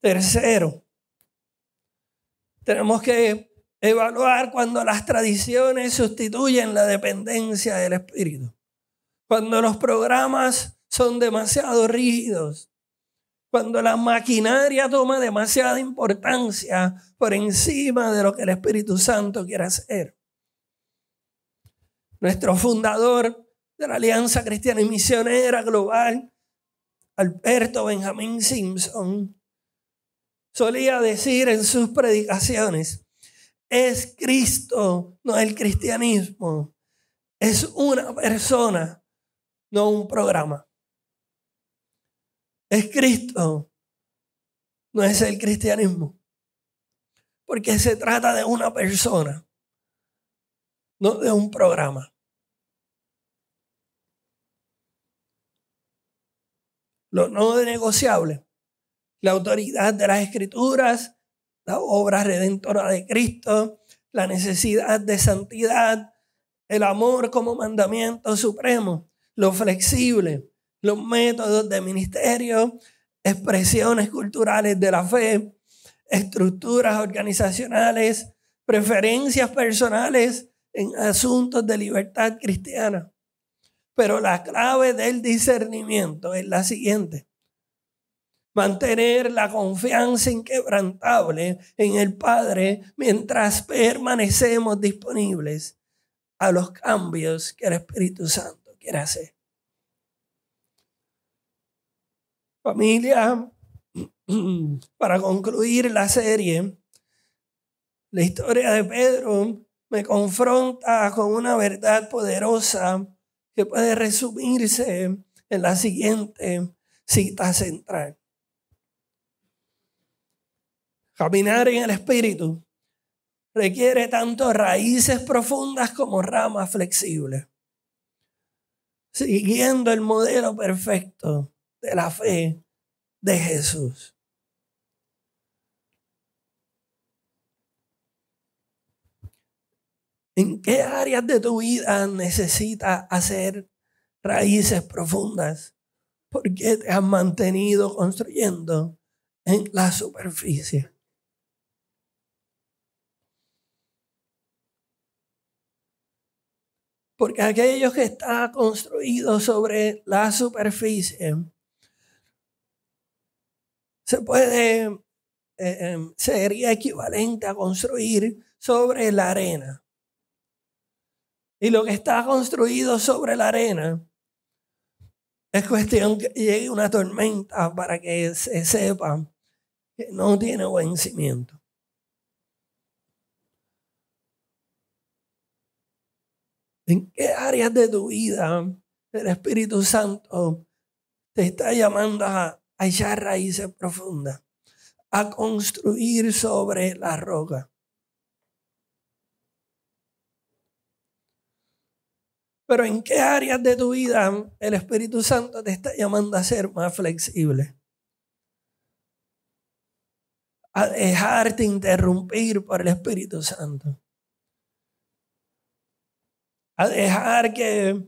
Tercero, tenemos que evaluar cuando las tradiciones sustituyen la dependencia del Espíritu. Cuando los programas son demasiado rígidos, cuando la maquinaria toma demasiada importancia por encima de lo que el Espíritu Santo quiere hacer. Nuestro fundador de la Alianza Cristiana y Misionera Global, Alberto Benjamín Simpson, solía decir en sus predicaciones: es Cristo, no el cristianismo. Es una persona, no un programa. Es Cristo, no es el cristianismo. Porque se trata de una persona, no de un programa. lo no negociable, la autoridad de las Escrituras, la obra redentora de Cristo, la necesidad de santidad, el amor como mandamiento supremo, lo flexible, los métodos de ministerio, expresiones culturales de la fe, estructuras organizacionales, preferencias personales en asuntos de libertad cristiana. Pero la clave del discernimiento es la siguiente: mantener la confianza inquebrantable en el Padre mientras permanecemos disponibles a los cambios que el Espíritu Santo quiere hacer. Familia, para concluir la serie, la historia de Pedro me confronta con una verdad poderosa que puede resumirse en la siguiente cita central. Caminar en el Espíritu requiere tanto raíces profundas como ramas flexibles, siguiendo el modelo perfecto de la fe de Jesús. ¿En qué áreas de tu vida necesitas hacer raíces profundas? ¿Por qué te has mantenido construyendo en la superficie? Porque aquello que está construido sobre la superficie sería equivalente a construir sobre la arena. Y lo que está construido sobre la arena es cuestión que llegue una tormenta para que se sepa que no tiene buen cimiento. ¿En qué áreas de tu vida el Espíritu Santo te está llamando a echar raíces profundas, a construir sobre la roca? Pero ¿en qué áreas de tu vida el Espíritu Santo te está llamando a ser más flexible? A dejarte interrumpir por el Espíritu Santo. A dejar que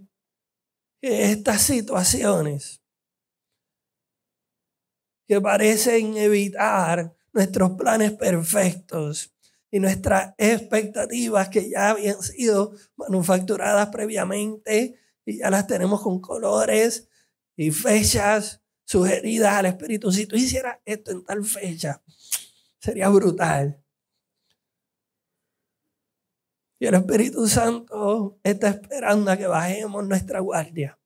estas situaciones que parecen evitar nuestros planes perfectos y nuestras expectativas que ya habían sido manufacturadas previamente y ya las tenemos con colores y fechas sugeridas al Espíritu. Si tú hicieras esto en tal fecha, sería brutal. Y el Espíritu Santo está esperando a que bajemos nuestra guardia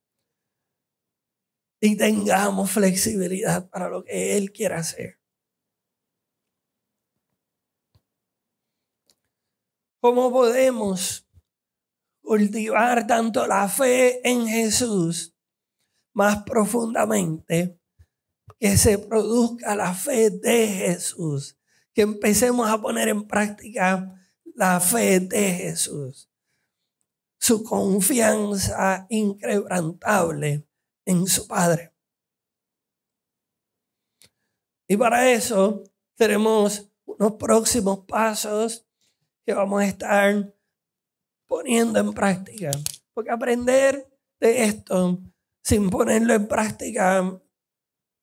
y tengamos flexibilidad para lo que Él quiera hacer. ¿Cómo podemos cultivar tanto la fe en Jesús más profundamente, que se produzca la fe de Jesús, que empecemos a poner en práctica la fe de Jesús, su confianza inquebrantable en su Padre? Y para eso tenemos unos próximos pasos que vamos a estar poniendo en práctica. Porque aprender de esto sin ponerlo en práctica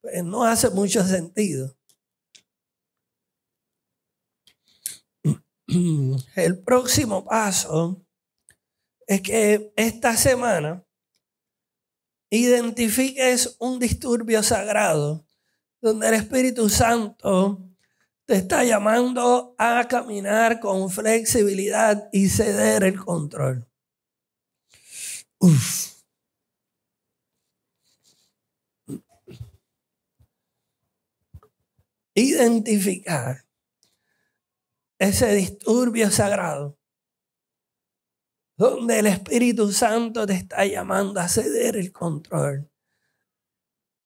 pues no hace mucho sentido. El próximo paso es que esta semana identifiques un disturbio sagrado donde el Espíritu Santo te está llamando a caminar con flexibilidad y ceder el control. Identificar ese disturbio sagrado donde el Espíritu Santo te está llamando a ceder el control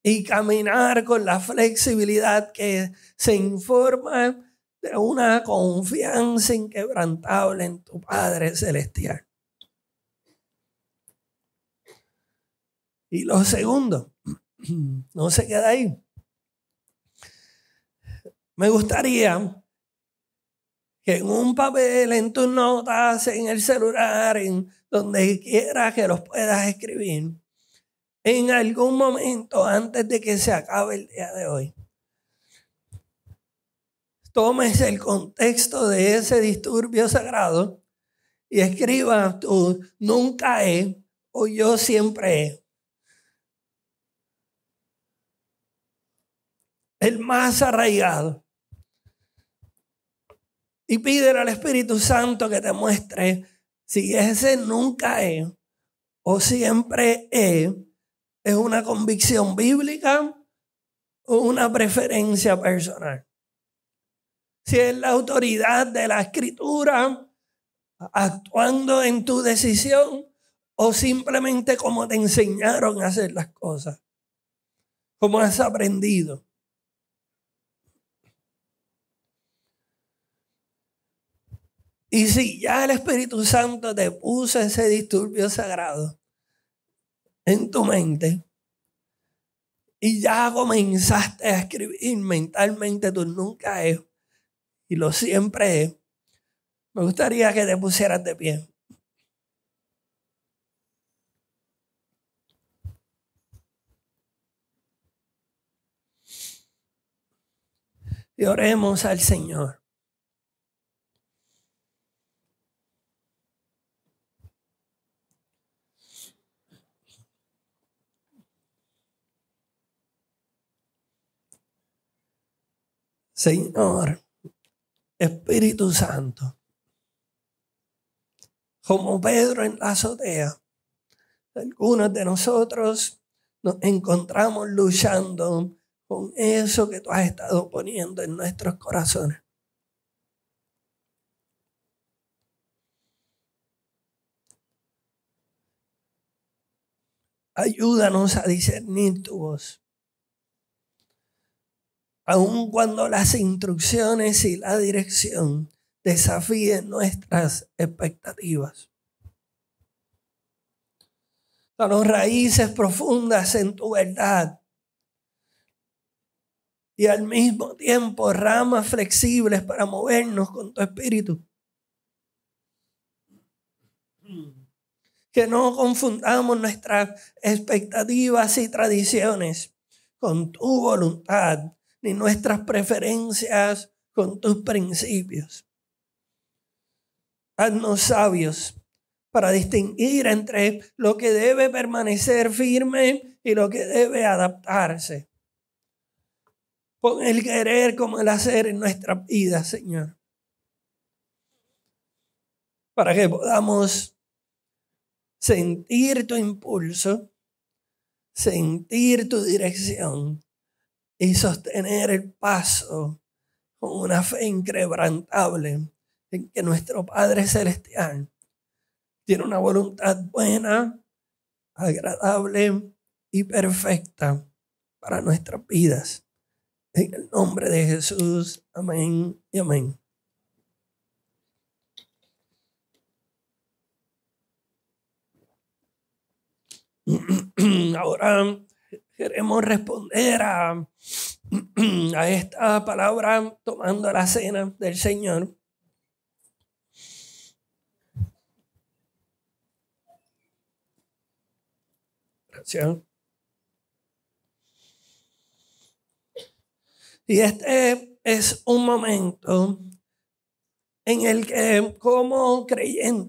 y caminar con la flexibilidad que se informa de una confianza inquebrantable en tu Padre Celestial. Y lo segundo, no se queda ahí. Me gustaría que en un papel, en tus notas, en el celular, en donde quiera que los puedas escribir, en algún momento antes de que se acabe el día de hoy, tomes el contexto de ese disturbio sagrado y escribas tú nunca he o yo siempre he. El más arraigado. Y pídele al Espíritu Santo que te muestre si ese nunca he o siempre he es una convicción bíblica o una preferencia personal. Si es la autoridad de la Escritura actuando en tu decisión o simplemente como te enseñaron a hacer las cosas, como has aprendido. Y si ya el Espíritu Santo te puso ese disturbio sagrado en tu mente y ya comenzaste a escribir mentalmente tu nunca he y lo siempre he, me gustaría que te pusieras de pie. Y oremos al Señor. Señor, Espíritu Santo, como Pedro en la azotea, algunos de nosotros nos encontramos luchando con eso que tú has estado poniendo en nuestros corazones. Ayúdanos a discernir tu voz. Aun cuando las instrucciones y la dirección desafíen nuestras expectativas. Danos raíces profundas en tu verdad y al mismo tiempo ramas flexibles para movernos con tu espíritu. Que no confundamos nuestras expectativas y tradiciones con tu voluntad, ni nuestras preferencias con tus principios. Haznos sabios para distinguir entre lo que debe permanecer firme y lo que debe adaptarse. Pon el querer como el hacer en nuestras vidas, Señor. Para que podamos sentir tu impulso, sentir tu dirección y sostener el paso con una fe inquebrantable en que nuestro Padre Celestial tiene una voluntad buena, agradable y perfecta para nuestras vidas. En el nombre de Jesús, amén y amén. Ahora queremos responder a esta palabra tomando la cena del Señor. Gracias. Y este es un momento en el que como creyentes